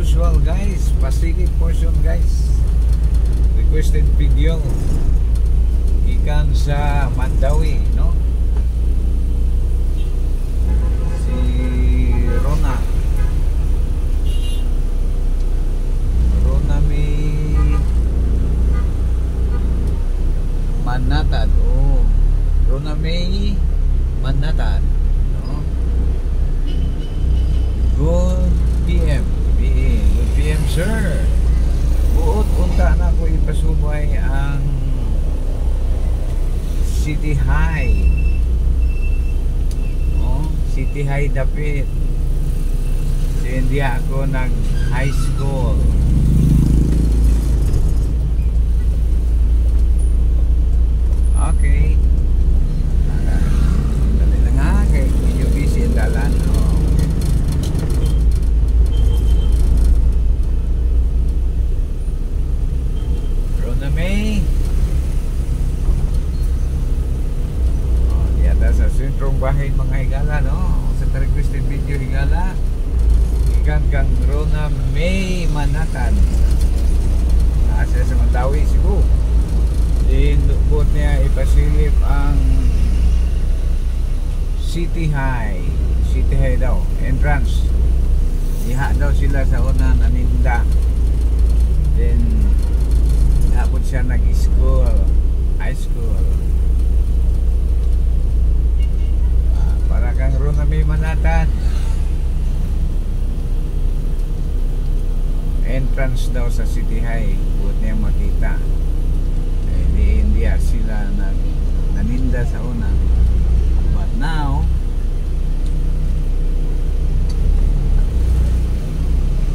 usual guys, Pacific portion guys. Requested video ikan sa Mandawi, no? Si Rona may Manatad. Oh, Rona may Manatad, no? Good PM. Good PM sir. Buot unta na ko ipasubay ang City High. Oh, City High dapit. So, hindi ako nag high school. Okay. Dali lang ha, kay medyo busy ang dalan. Oh. Rona May. Oh, yata sa sentrong bahay mga higala, no? Sa requested video higala. Ikan kang Rona May Manatad. Asa sa Mandawi, Cebu. Dinubot niya ipasilip ang City High. City High daw, entrance. Iha daw sila sa una naninda. Then napot siya nag-school, high school. Para kang Rona May Manatad. Entrance daw sa City High. Buot niya makita. Di India sila naninda sa una, but now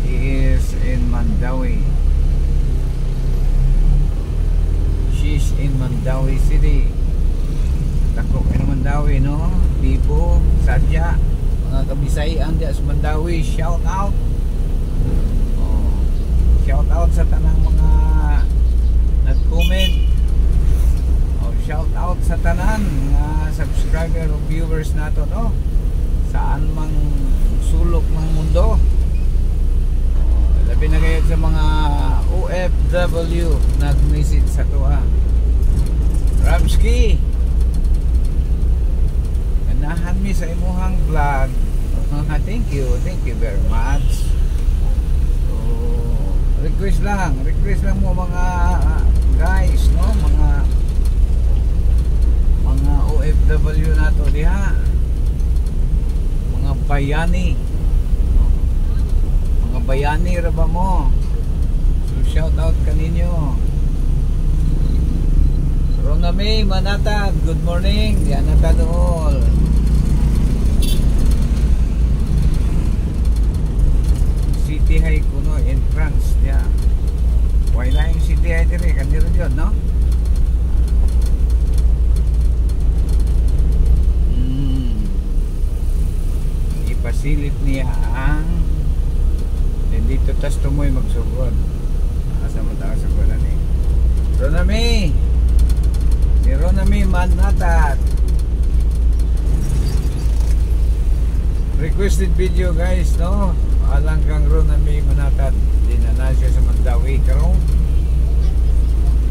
he is in Mandawi. She's in Mandawi City. Takok in Mandawi, no? Tipo, Sadya, mga kabisayan diya sa Mandawi, shout out. Oh, shout out sa tanang mga nag-comment. Shout out sa tanan nga subscriber o viewers nato, no? Saan mang sulok ng mundo. Labi na kayo sa mga OFW nag-message sa tuwa. Ramski, ganahan mi sa imuhang vlog. Thank you very much. So, request lang mo mga guys, no? Mga OFW nato diha, mga bayani, ra ba mo? So shout out kaninyo. Rona May Manatad, good morning. Diyan na ta dool. City High kuno entrance diya. Why na yung City High dire kaniro yun, no? Pasilip niya ang dito tas tumoy magsugod. Asa mo tayo sugodan eh. Rona May, si Rona May Manatad. Requested video guys, no? Alang kang Rona May Manatad. Dinala siya sa Mandawi karong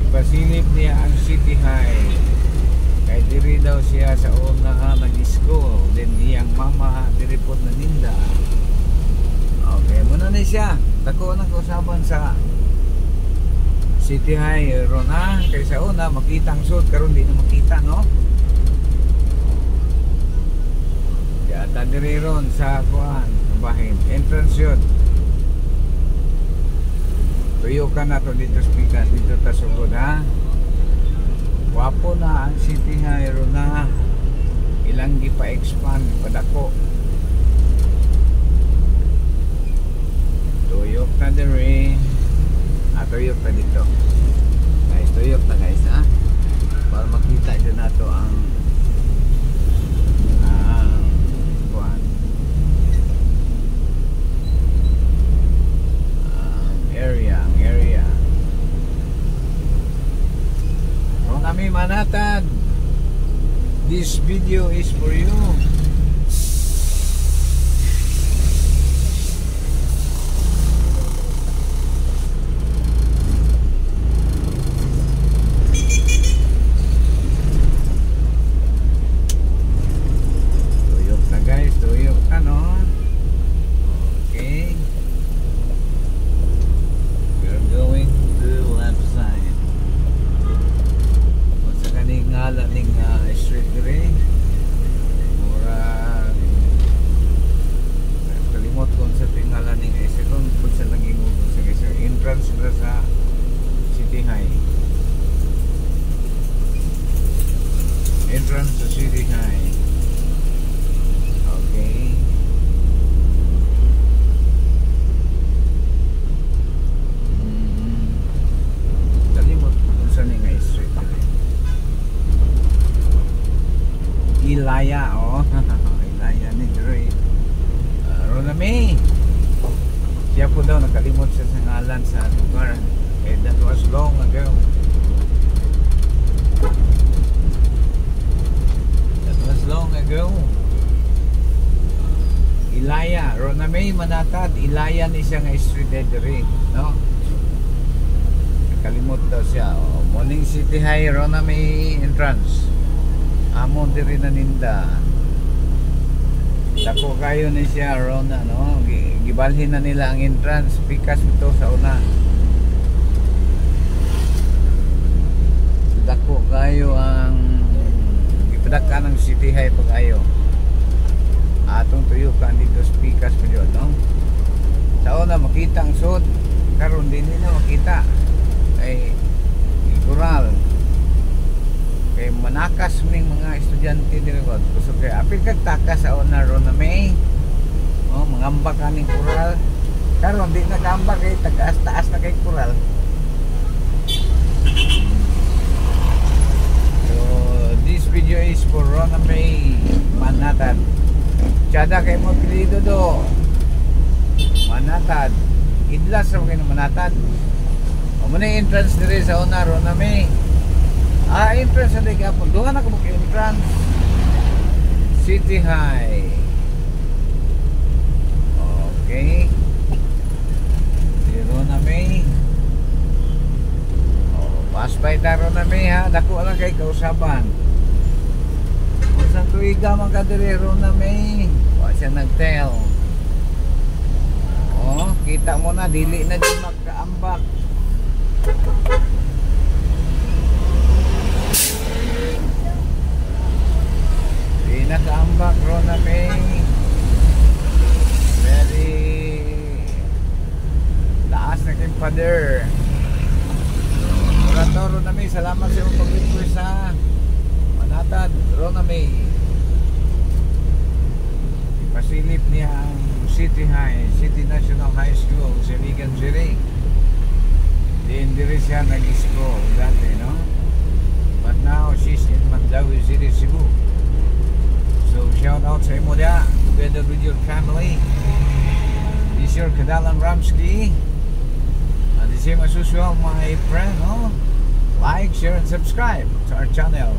ipasilip niya ang City High. Kaya diri daw siya sa una nag-school. Then iyang mama diri po naninda. Okay, muna na siya. Tako na kausaban sa City High, Rona. Kaya sa una makita ang suit, karon di na makita, no? Yata diri ron sa kuan, bahin. Entrance yun. Tuyo ka na to dito speaker, dito ta sugod, ha? Wapo na ang City High, Rona. Ilang gipa-expand, padako. Tuyok na diri. Tuyok na dito. Guys, tuyok na guys, ha? Para makita dyan nato ang kuhan. Area. Rona May Manatad, this video is for you. daw nakalimot siya sa ngalan sa lugar. That was long ago. That was long ago. Ilaya, Ronamay Manatad, Ilaya ni siya nga street dere, no? Nakalimot daw siya. Morning City High, Ronamay entrance. Amon diri na ninda. Dako kayo ni siya Rona, no? Gibalhin na nila ang entrance, pikas ito sa una. Dako kayo ang ipadaka ng City High pag-ayo. Atong tuyo ka dito speakers pa dyan, no? Sa una makita ang sud, karon din nila makita ay coral kay manakas ming mga estudyante diri ko kusog kay apil kag takas sa una Ronamay, oh mangamba ka ning coral, karon di na kamba kay taas-taas na kay coral. So this video is for Ronamay Manatad. Tsada kay mo pilido do Manatad, idlas sa mga Manatad. O muna entrance diri sa una Ronamay. Entrance na dito po. Doon na kamuk entrance City High. Okay. Di Ronamay. Pass by ta Ronamay ha. Dako lang kay kausaban. Sa tuiga man ka diri Ronamay. Wa siya nagtel. Kita mo na dili na di magkaambak. Di nakaambak Ronamay. Very taas na kayong pader. Murato Ronamay, salamat sa iyong pag-request sa Manatad Ronamay. Ipasilip niya ang City High, City National High School sa Ligan City. Diri siya nag-school dati, no? But now she's in Mandawi City, Cebu. So shout out sa imo dia together with your family. This is your Kadalan Ramsky. And the same as usual, my friend, no? Like, share, and subscribe to our channel.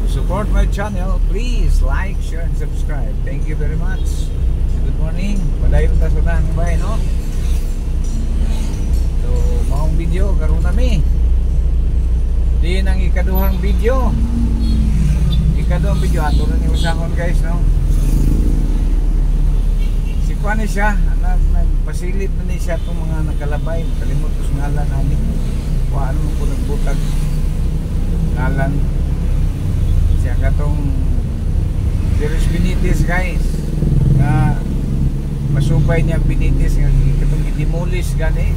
To support my channel, please like, share, and subscribe. Thank you very much. Good morning. Padayon ta sa unang bahay, no? So, maong video karon nami. Din ang ikaduhang video. Ikaduhang video ato na ni usahon guys, no? Si Juan siya, nagpasilip na ni siya itong mga nakalabay. Kalimot ko sa ngalan namin. Kung ano po nagbutag ngalan. Siya katong Dires Benitez guys. Na masubay niya Benitez nga katong gidemolis gani.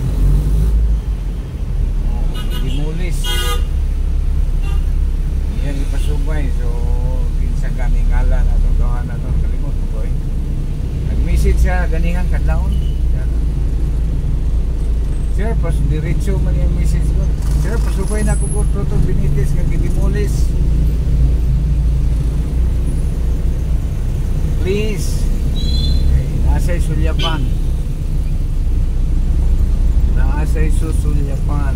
Gidemolis. Yan ipasubay. So kinsa gani ngalan atong gawan atong kalimot ko. Nag-message siya ganihan kadlawon. Sir, pas diretso man yung message ko. Sir, pasubay na ko itong Benitez nga gidemolis. Please. Naasa'y sulyapan. Naasa'y susulyapan.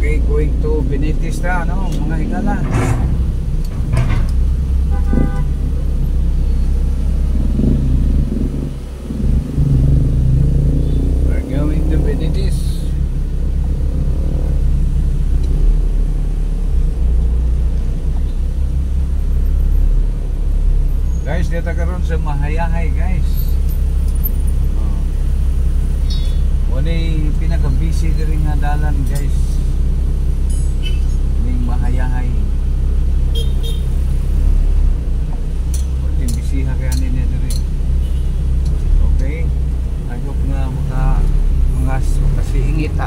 Okay, going to Benitez na, no? Mga higala. Guys, dito karon sa Mahayahay guys. Walay pinaka-busy diri nga dalan guys. Ning Mahayahay. Walay bisiha kaya nila diri. Okay? I hope na makasingita.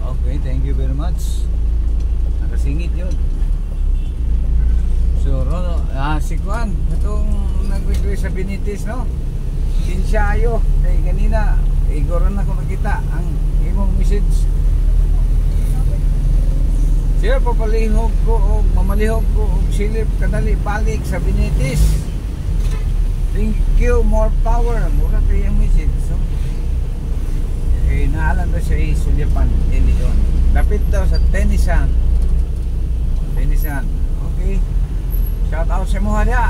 Okay, thank you very much. Nakasingit yun. So, si Juan, itong nag-request sa Benitez, no? Sinsyayo, kay kanina, igoran na ko nakita ang imong message. Siya papalihog ko o mamalihog ko og silip kadali balik sa Benitez. Thank you, more power. Mura kayo yung message. So, eh, naalan daw siya Sulyapan, Leon. Dapit daw sa Tenisan. Tenisan. Okay. Shout out sa mga dia.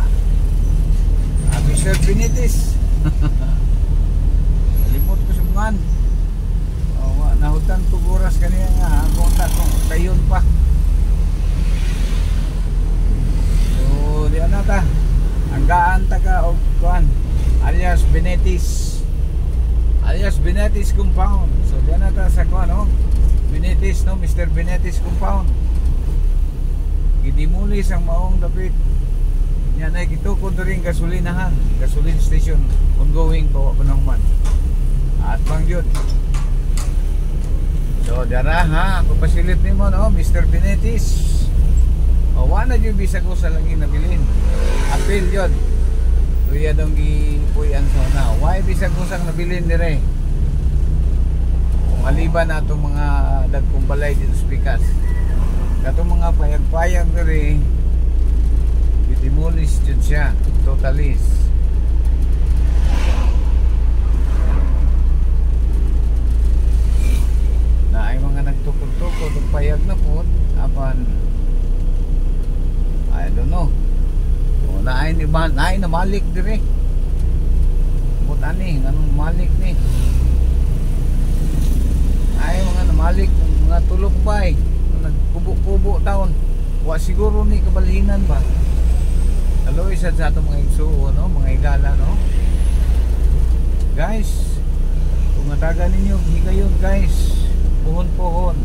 Happy Sir Benitez. Limot ko sa mga. Nahutan ko buras kanina nga. Kontak kong tayon pa. So, di na ta. Ang gaan taga o kuan alias Benitez. Alias Benitez Compound. So, di na ta sa kuan, no? Benitez, no? Mr. Benitez Compound. Gidimulis ang maong dapit. Yan ay kitukod rin gasolinahan. Gasoline station. Ongoing po ako naman. At pang yun. So, dara ha. Papasilit ni mo, no? Mr. Benitez. O, wala yung bisa ko sa lagi nabilin. Apil yun. Tuya dong gipuyan sa na. Why bisa ko sang nabilin dire? Maliban na itong mga dagkong balay dito sa Pikas. Katong mga payag-payag dire, demolish dyan siya. Totalis. Na ay mga nagtukod-tukod ng payag na po. Apan I don't know. O naay ni ba, naay na malik dire. Mut ani nganong malik ni. Ay mga namalik mga tulog bay, nagkubo-kubo taon. Wa siguro ni kabalhinan ba. Aloy sa ato mga igsuo, no, mga igala, no. Guys, kung mataga ninyo higayon guys, puhon-puhon.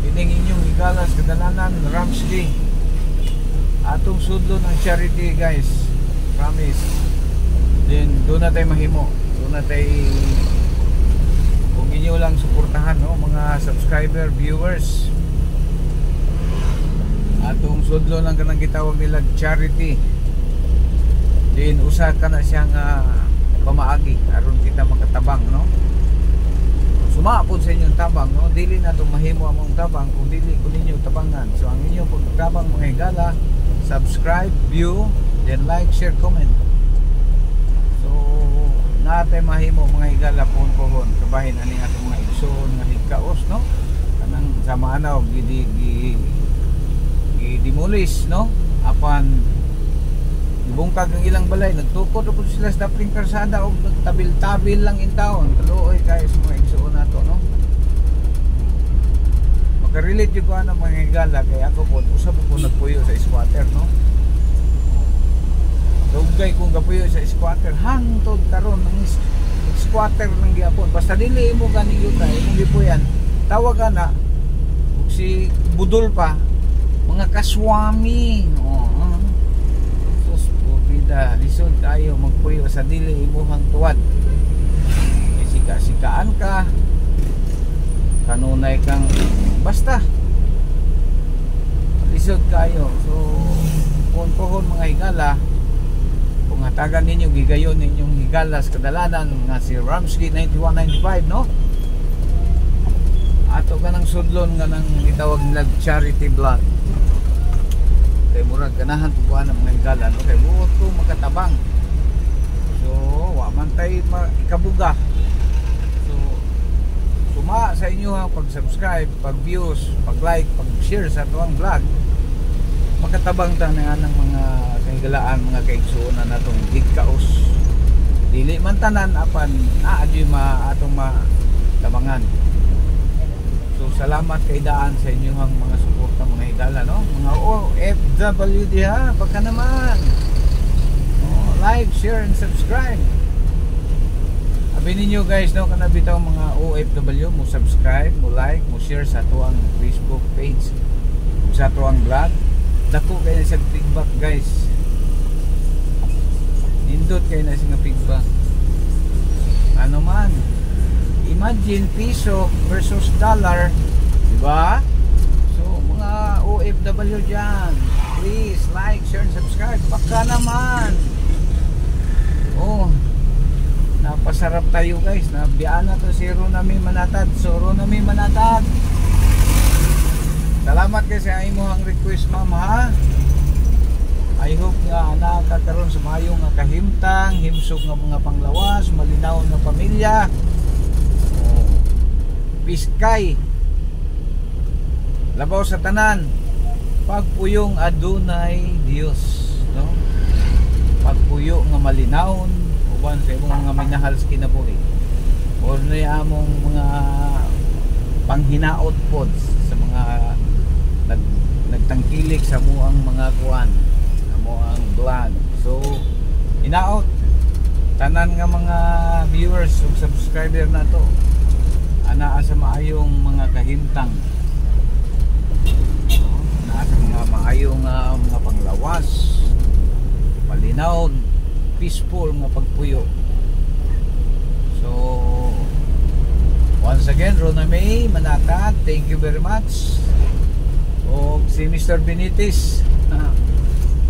Kining inyong igalas kadalanan Ramsky. Atong sudlo ng charity guys, promise. Then doon na tayo mahimo, doon na tayo, kung inyo lang suportahan, no, mga subscriber, viewers. Atong sudlo lang kanang gitawag nila charity. Then usa ka na siyang pamaagi aron kita makatabang, no. Sumapod sa inyong tabang, no, dili na itong mahimo among tabang kung dili ko ninyo tabangan. So ang inyong pagtabang mga higala, subscribe, view, then like, share, comment. So natay mahimo mga higala pohon-pohon kabahin ani atong mga igsoon nga hikaos, no, kanang samanaw demolish, no, apan ibungkag ang ilang balay, nagtukod po sila sa dapling karsada o nagtabil-tabil lang in town. Kaluoy kayo sa mga igsoon nato, no. Makarelate yung ko ng mga higala kaya ako po usap po nagpuyo sa squatter, no. Dugay kong gapuyo sa squatter hangtod karon ng squatter ng giapon. Basta dili mo gani yun na imong gipuyan, tawagan na si budol pa mga kaswami. Sus pobida, lisod tayo magpuyo sa dili imuhang tuwad. Sika-sikaan ka, kanunay kang basta lisod kayo. So pohon-pohon mga higala, kung hatagan ninyo gigayon ninyong higalas kadalanan nga si Ramsky 9195, no. Ato ganang sudlon nga nang itawag nila charity vlog. Kay murag ganahan tubuan ng mga higala, no, kay buot ko makatabang. So wa man tay ikabuga. So suma sa inyo ang pag-subscribe, pag-views, pag-like, pag-share sa tuwang vlog. Makatabang ta nga ng mga kahigalaan, mga kaigsuonan natong higkaos. Dili man tanan apan naadyo atong matabangan. So salamat kay daan sa inyong mga suporta mga higala, no, mga OFWD ha, baka naman. Like, share and subscribe. Abi ninyo guys, no, kana bitaw mga OFW mo subscribe, mo like, mo share sa tuang Facebook page, sa tuang vlog. Dako kayo na siya feedback guys. Nindot kayo na siya feedback. Ano man, imagine piso versus dollar, diba? So mga OFW dyan, please like, share, and subscribe. Baka naman. Oh, napasarap tayo guys. Nabiyaan na to si Ronami Manatad. So Ronami Manatad, salamat kayo sa imong request ma'am ha. I hope nga nakakaroon sa maayong nga kahimtang, himsog nga mga panglawas, malinaw na pamilya. Oh, piskay labaw sa tanan, pagpuyong adunay Dios, no? Pagpuyo nga malinawon uban sa imong mga minahal sa kinabuhi. Or na among mga panghinaot pod sa mga nagtangkilik sa muang mga kuan, sa muang vlog. So inaot tanan nga mga viewers ug subscriber na to, anaa sa maayong mga kahimtang, naa sa mga maayong mga panglawas, malinaw, peaceful nga pagpuyo. So once again, Ronami Manatad, thank you very much. O si Mr. Benitez,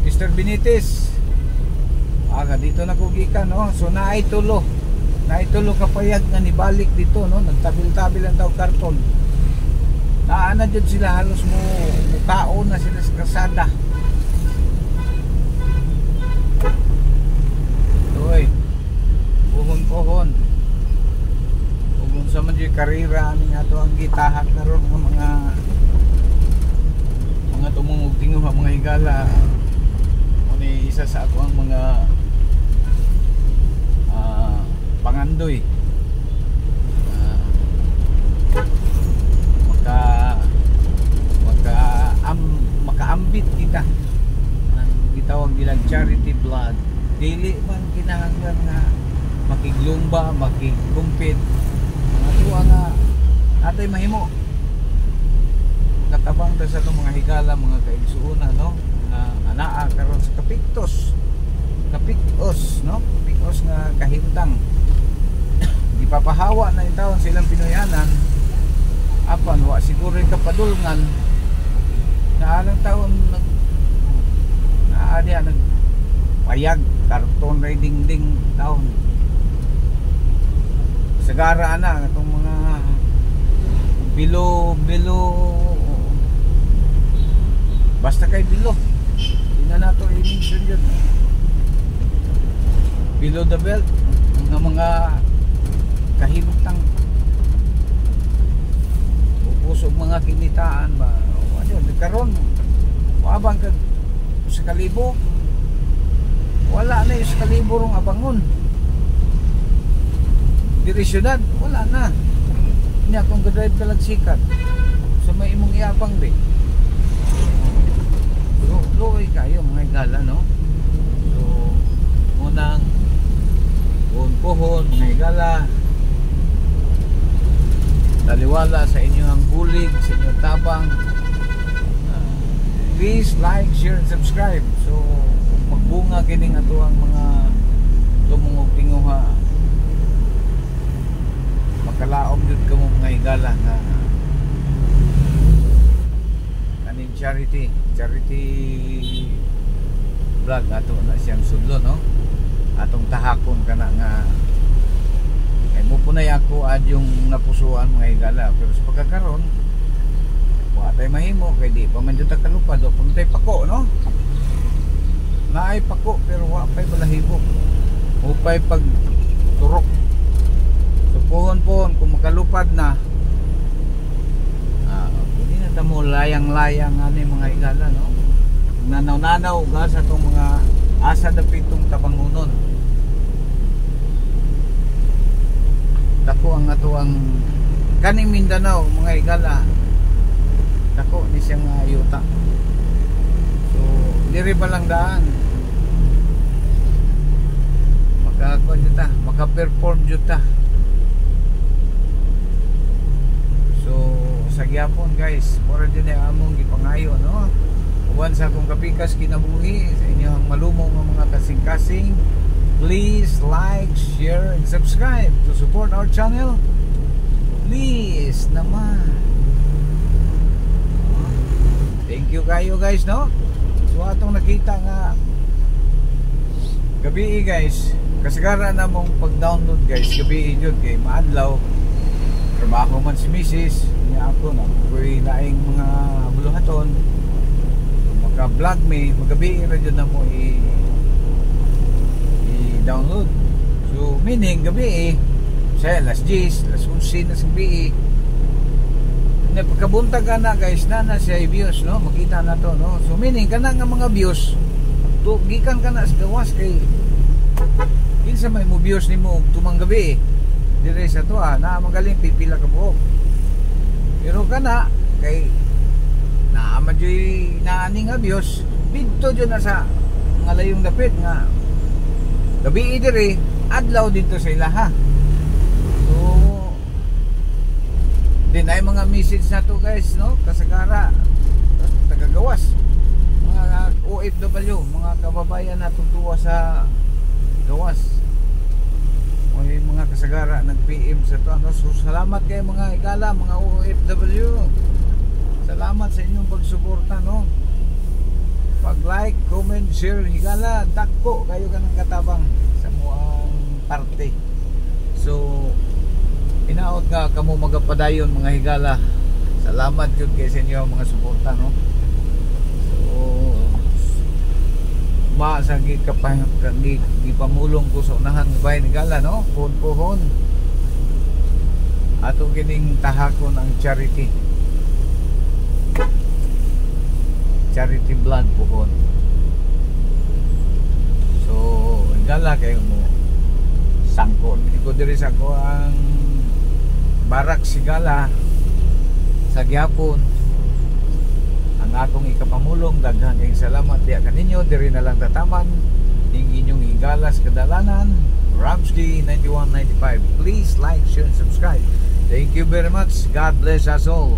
Mr. Benitez, dito na kugikan, no? So naitulo kapayag nga nibalik dito, no? Nagtabil-tabil ang tao karton. Naana dyan sila, halos mukao na sila sa kasada. Uy, puhon-puhon. Kung sa man yung karira aning ato ang gitahak karon ng mga tumungog-tingog mga higala. Muni isa sa ako ang mga pangandoy. Makaambit kita nang gitawag nilang charity vlog. Dili man kinahanglan nga makiglumba, makikumpit. Mga tuwa nga natay mahimo katabang ta sa mga higala, mga kaigsuuna, no? Nga anaa karon sa kapiktos, no? Kapiktos nga kahimtang. Ipapahawa na itawon silang Pinoyanan. Apan wa siguro kapadulngan na alang taon naadya nagpayag karton riding ding taon. Sagara na itong mga bilo basta kay bilo hindi na nato i-mention yun. Below the belt ng mga kahimtang pusog mga kinitaan ba ano nagkaroon maabang kag sa kalibo, wala na yung sa kalibo rong abangon diri syudad, wala na niya kung gadrive ka lang sikat so may imong iabang di luoy kayo mga higala, no? So unang pohon mga higala, taliwala sa inyong bulig, sa inyong tabang. Please like, share, and subscribe. So magbunga kining ato ang mga tumungog tinguha, makalaom jud kamo mga higala nga kaning charity vlog ato na siyang sudlo, no? Atong tahakon kana nga mo po na ako ad yung napusuan mga higala, pero sa pagkakaroon wala tayo mahimo kaya di pa man dito kalupad o kung tayo pako, no? Naay pako pero wala pa'y balahibo o pa'y pagturok. So pohon kung makalupad na hindi na tamo layang-layang ano yung mga higala, no? Nanaw-nanaw ga sa itong mga asa dapitong tabangunon. Dako ang ato ang kaning Mindanao mga higala, dako ni siyang ayuta. So diri ba lang daan makakuan jud ta, maka-perform jud ta. So sa gyapon guys, mura din ay among gipangayo, no? Uban sa akong kapikas kinabuhi sa inyong malumo nga mga kasing-kasing. Please like, share, and subscribe to support our channel. Please naman. Thank you kayo guys, no? So So atong nakita nga gabi guys, kasagaran na mong pag-download guys, gabi jud kay maadlaw trabaho man si Mrs. Niya ako na ko'y laing mga buluhaton. Maka-vlog me, magabi ra jud na mo i-download. So meaning gabi saya alas 10, alas 11 na sa gabi. Na pagkabuntag ka na guys, na siya views, no? Makita na to, no? So meaning kana nga mga views to gikan ka na sa gawas kay kinsa may mo views nimo tumang gabi dire sa to na magaling pipila ka buok. Pero kana kay naama joy naani nga views didto jud na sa nga layong dapit nga gabi dire adlaw dito sa ilaha. So din ay mga message na to guys, no? Kasagara tagagawas mga OFW, mga kababayan na tutuwa sa gawas. O yung mga kasagara nag-PM sa to, no? So salamat kay mga higala, mga OFW. Salamat sa inyong pagsuporta, no? Pag-like, comment, share, higala, dako kayo kanang katabang sa muang parte. So inaot nga kamo magapadayon mga higala. Salamat jud kay sa inyo mga suporta, no? Sa gipamulong ko sa unahan ng bayan ni Gala, no? Puhon atong kining tahakon ang charity blood puhon. So Gala kayo mo sangkot ko diri sa ko ang barak si Gala sa gyapon. Ang akong ikapamulong, daghang kayong salamat diya kaninyo, diri na lang tataman ning inyong higalas kadalanan, Ramsky 9195. Please like, share, and subscribe. Thank you very much. God bless us all.